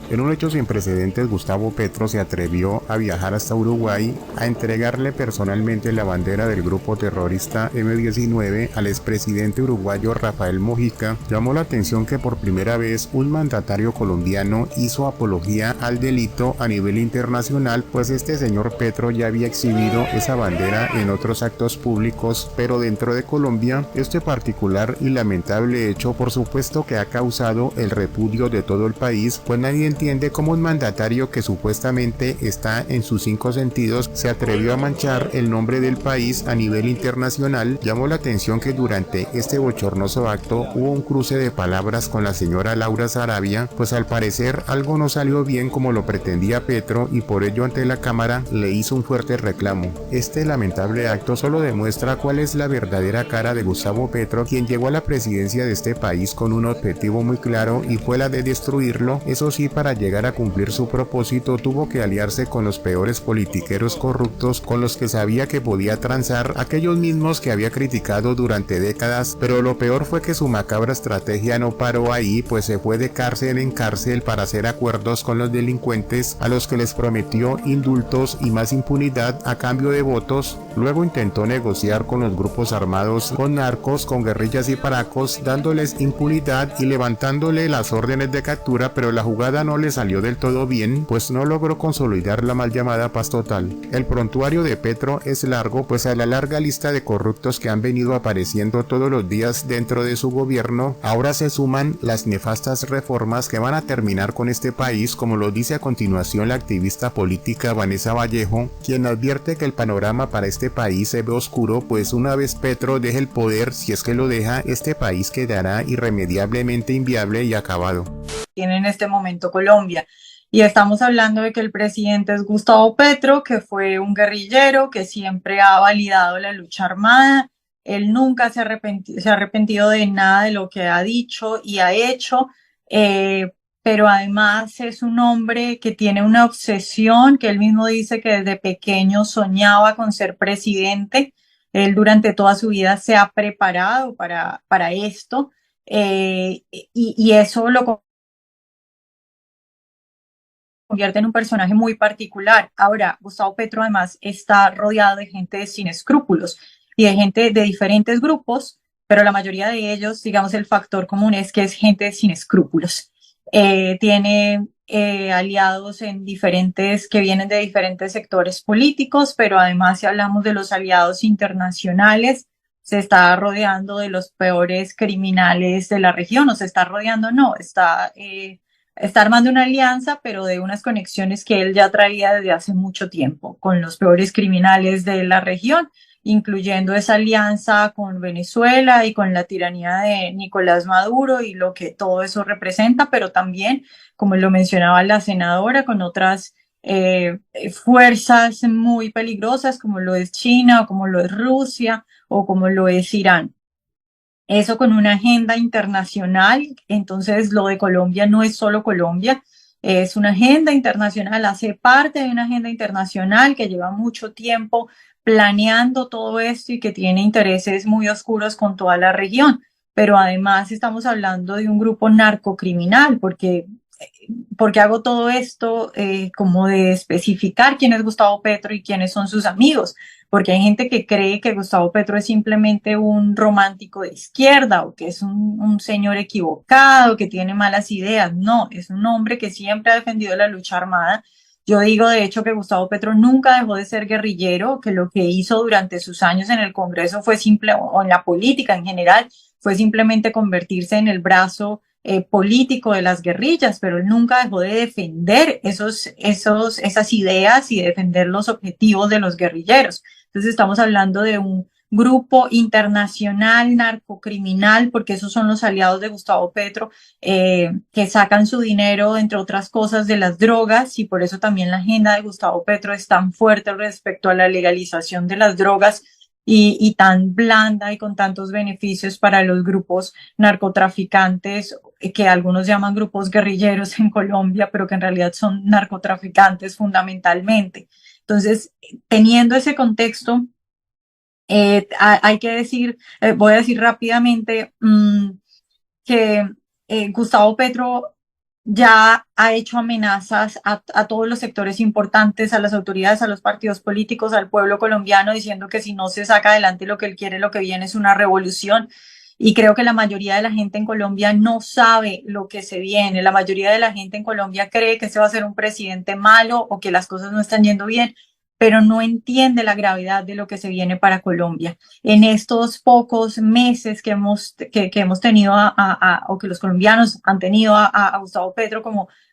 En un hecho sin precedentes, Gustavo Petro se atrevió a viajar hasta Uruguay a entregarle personalmente la bandera del grupo terrorista M-19 al expresidente uruguayo Rafael Mujica. Llamó la atención que por primera vez un mandatario colombiano hizo apología al delito a nivel internacional, pues este señor Petro ya había exhibido esa bandera en otros actos públicos, pero dentro de Colombia, este particular y lamentable hecho por supuesto que ha causado el repudio de todo el país, pues nadie entiende cómo un mandatario que supuestamente está en sus cinco sentidos se atrevió a manchar el nombre del país a nivel internacional. Llamó la atención que durante este bochornoso acto hubo un cruce de palabras con la señora Laura Sarabia, pues al parecer algo no salió bien como lo pretendía Petro y por ello ante la cámara le hizo un fuerte reclamo. Este lamentable acto solo demuestra cuál es la verdadera cara de Gustavo Petro, quien llegó a la presidencia de este país con un objetivo muy claro y fue la de destruirlo. Eso sí, para llegar a cumplir su propósito tuvo que aliarse con los peores politiqueros corruptos con los que sabía que podía transar, aquellos mismos que había criticado durante décadas, pero lo peor fue que su macabra estrategia no paró ahí, pues se fue de cárcel en cárcel para hacer acuerdos con los delincuentes a los que les prometió indultos y más impunidad a cambio de votos. Luego intentó negociar con los grupos armados, con narcos, con guerrillas y paracos, dándoles impunidad y levantándole las órdenes de captura, pero la jugada no le salió del todo bien, pues no logró consolidar la mal llamada paz total. El prontuario de Petro es largo, pues a la larga lista de corruptos que han venido apareciendo todos los días dentro de su gobierno, ahora se suman las nefastas reformas que van a terminar con este país, como lo dice a continuación la activista política Vanessa Vallejo, quien advierte que el panorama para este país se ve oscuro, pues una vez Petro deje el poder, si es que lo deja, este país quedará irremediablemente inviable y acabado. Tiene en este momento Colombia. Y estamos hablando de que el presidente es Gustavo Petro, que fue un guerrillero, que siempre ha validado la lucha armada. Él nunca se ha arrepentido de nada de lo que ha dicho y ha hecho, pero además es un hombre que tiene una obsesión, que él mismo dice que desde pequeño soñaba con ser presidente. Él durante toda su vida se ha preparado para esto, y eso lo convierte en un personaje muy particular. Ahora, Gustavo Petro además está rodeado de gente sin escrúpulos y de gente de diferentes grupos, pero la mayoría de ellos, digamos, el factor común es que es gente sin escrúpulos. Tiene aliados en diferentes, que vienen de diferentes sectores políticos, pero además si hablamos de los aliados internacionales, se está rodeando de los peores criminales de la región, o se está rodeando, no, está armando una alianza, pero de unas conexiones que él ya traía desde hace mucho tiempo con los peores criminales de la región, incluyendo esa alianza con Venezuela y con la tiranía de Nicolás Maduro y lo que todo eso representa, pero también, como lo mencionaba la senadora, con otras fuerzas muy peligrosas como lo es China o como lo es Rusia o como lo es Irán. Eso con una agenda internacional. Entonces lo de Colombia no es solo Colombia, es una agenda internacional, hace parte de una agenda internacional que lleva mucho tiempo planeando todo esto y que tiene intereses muy oscuros con toda la región. Pero además estamos hablando de un grupo narcocriminal, porque hago todo esto, como de especificar quién es Gustavo Petro y quiénes son sus amigos, porque hay gente que cree que Gustavo Petro es simplemente un romántico de izquierda o que es un señor equivocado, que tiene malas ideas. No, es un hombre que siempre ha defendido la lucha armada. Yo digo, de hecho, que Gustavo Petro nunca dejó de ser guerrillero, que lo que hizo durante sus años en el Congreso fue simple, o en la política en general, fue simplemente convertirse en el brazo político de las guerrillas, pero él nunca dejó de defender esas ideas y de defender los objetivos de los guerrilleros. Entonces estamos hablando de un grupo internacional narcocriminal, porque esos son los aliados de Gustavo Petro, que sacan su dinero, entre otras cosas, de las drogas, y por eso también la agenda de Gustavo Petro es tan fuerte respecto a la legalización de las drogas y tan blanda y con tantos beneficios para los grupos narcotraficantes, que algunos llaman grupos guerrilleros en Colombia, pero que en realidad son narcotraficantes fundamentalmente. Entonces, teniendo ese contexto, hay que decir, voy a decir rápidamente, que Gustavo Petro ya ha hecho amenazas a todos los sectores importantes, a las autoridades, a los partidos políticos, al pueblo colombiano, diciendo que si no se saca adelante lo que él quiere, lo que viene es una revolución. Y creo que la mayoría de la gente en Colombia no sabe lo que se viene. La mayoría de la gente en Colombia cree que ese va a ser un presidente malo o que las cosas no están yendo bien, pero no entiende la gravedad de lo que se viene para Colombia. En estos pocos meses que hemos tenido o que los colombianos han tenido a Gustavo Petro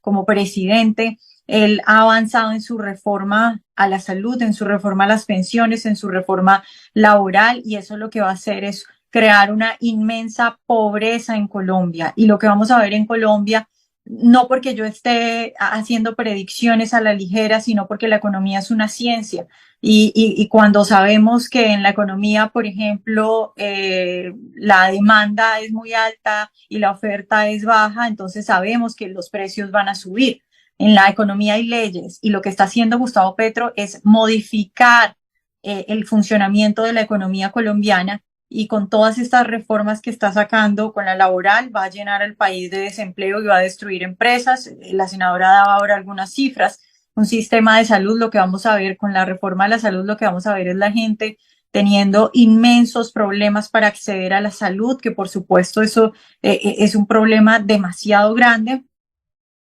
como presidente, él ha avanzado en su reforma a la salud, en su reforma a las pensiones, en su reforma laboral, y eso lo que va a hacer es crear una inmensa pobreza en Colombia. Y lo que vamos a ver en Colombia, no porque yo esté haciendo predicciones a la ligera, sino porque la economía es una ciencia. Y cuando sabemos que en la economía, por ejemplo, la demanda es muy alta y la oferta es baja, entonces sabemos que los precios van a subir. En la economía hay leyes y lo que está haciendo Gustavo Petro es modificar el funcionamiento de la economía colombiana, y con todas estas reformas que está sacando con la laboral va a llenar al país de desempleo y va a destruir empresas. La senadora daba ahora algunas cifras. Un sistema de salud, lo que vamos a ver con la reforma de la salud, lo que vamos a ver es la gente teniendo inmensos problemas para acceder a la salud, que por supuesto eso es un problema demasiado grande.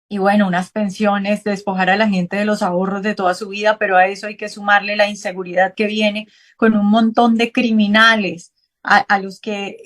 Y bueno, unas pensiones, despojar a la gente de los ahorros de toda su vida, pero a eso hay que sumarle la inseguridad que viene con un montón de criminales a los que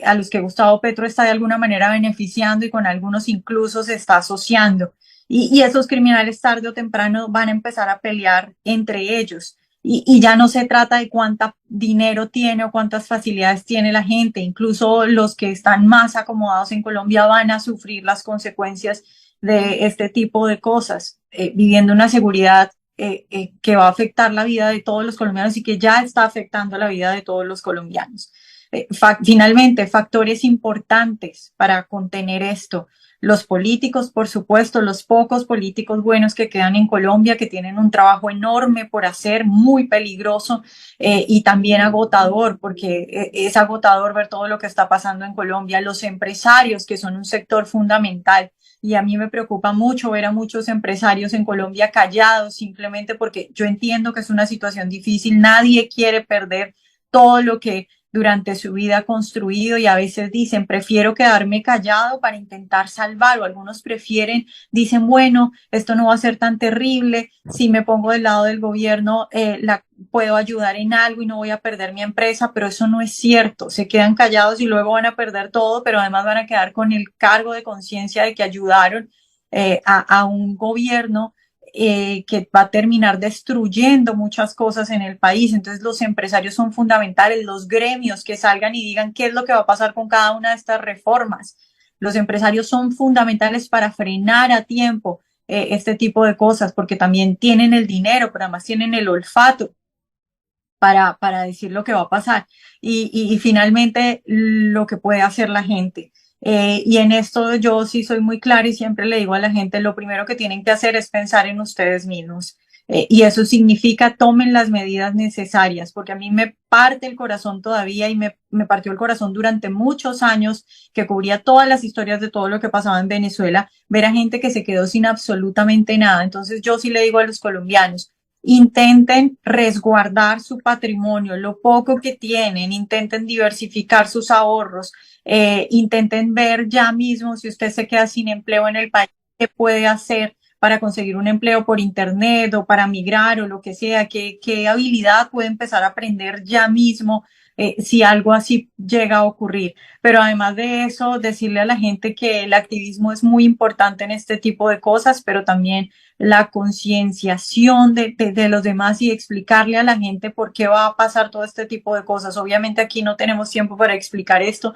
Gustavo Petro está de alguna manera beneficiando y con algunos incluso se está asociando. Y esos criminales tarde o temprano van a empezar a pelear entre ellos. Y ya no se trata de cuánta dinero tiene o cuántas facilidades tiene la gente. Incluso los que están más acomodados en Colombia van a sufrir las consecuencias de este tipo de cosas, viviendo una seguridad que va a afectar la vida de todos los colombianos y que ya está afectando la vida de todos los colombianos. Finalmente, factores importantes para contener esto. Los políticos, por supuesto, los pocos políticos buenos que quedan en Colombia, que tienen un trabajo enorme por hacer, muy peligroso y también agotador, porque es agotador ver todo lo que está pasando en Colombia. Los empresarios, que son un sector fundamental, y a mí me preocupa mucho ver a muchos empresarios en Colombia callados, simplemente porque yo entiendo que es una situación difícil. Nadie quiere perder todo lo que durante su vida construido, y a veces dicen, prefiero quedarme callado para intentar salvar, o algunos prefieren, dicen, bueno, esto no va a ser tan terrible, si me pongo del lado del gobierno, puedo ayudar en algo y no voy a perder mi empresa, pero eso no es cierto. Se quedan callados y luego van a perder todo, pero además van a quedar con el cargo de conciencia de que ayudaron a un gobierno que va a terminar destruyendo muchas cosas en el país. Entonces los empresarios son fundamentales, los gremios que salgan y digan qué es lo que va a pasar con cada una de estas reformas. Los empresarios son fundamentales para frenar a tiempo este tipo de cosas, porque también tienen el dinero, pero además tienen el olfato para decir lo que va a pasar y finalmente lo que puede hacer la gente. Y en esto yo sí soy muy clara y siempre le digo a la gente, lo primero que tienen que hacer es pensar en ustedes mismos. Y eso significa tomen las medidas necesarias, porque a mí me parte el corazón todavía y me partió el corazón durante muchos años que cubría todas las historias de todo lo que pasaba en Venezuela, ver a gente que se quedó sin absolutamente nada. Entonces yo sí le digo a los colombianos, intenten resguardar su patrimonio, lo poco que tienen, intenten diversificar sus ahorros, intenten ver ya mismo si usted se queda sin empleo en el país, qué puede hacer para conseguir un empleo por internet o para migrar o lo que sea, qué habilidad puede empezar a aprender ya mismo si algo así llega a ocurrir. Pero además de eso, decirle a la gente que el activismo es muy importante en este tipo de cosas, pero también la concienciación de los demás y explicarle a la gente por qué va a pasar todo este tipo de cosas. Obviamente aquí no tenemos tiempo para explicar esto,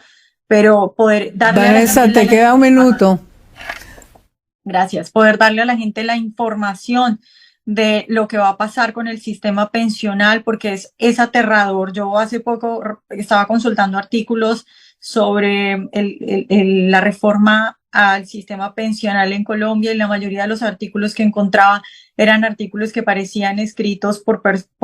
pero poder darle a la Vanessa, gente te queda un minuto. Gracias. Poder darle a la gente la información de lo que va a pasar con el sistema pensional, porque es aterrador. Yo hace poco estaba consultando artículos sobre la reforma al sistema pensional en Colombia y la mayoría de los artículos que encontraba eran artículos que parecían escritos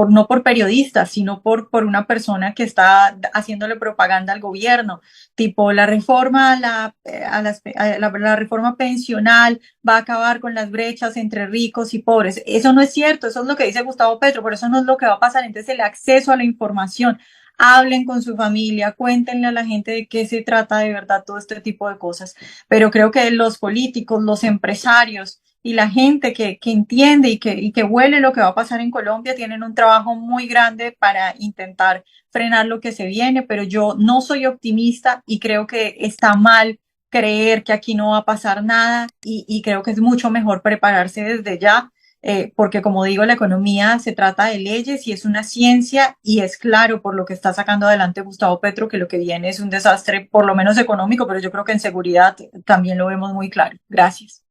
no por periodistas, sino por una persona que está haciéndole propaganda al gobierno, tipo la reforma la reforma pensional va a acabar con las brechas entre ricos y pobres. Eso no es cierto, eso es lo que dice Gustavo Petro, pero eso no es lo que va a pasar. Entonces el acceso a la información, hablen con su familia, cuéntenle a la gente de qué se trata de verdad todo este tipo de cosas. Pero creo que los políticos, los empresarios y la gente que entiende y que huele lo que va a pasar en Colombia tienen un trabajo muy grande para intentar frenar lo que se viene, pero yo no soy optimista y creo que está mal creer que aquí no va a pasar nada y creo que es mucho mejor prepararse desde ya porque como digo, la economía se trata de leyes y es una ciencia y es claro por lo que está sacando adelante Gustavo Petro que lo que viene es un desastre, por lo menos económico, pero yo creo que en seguridad también lo vemos muy claro. Gracias.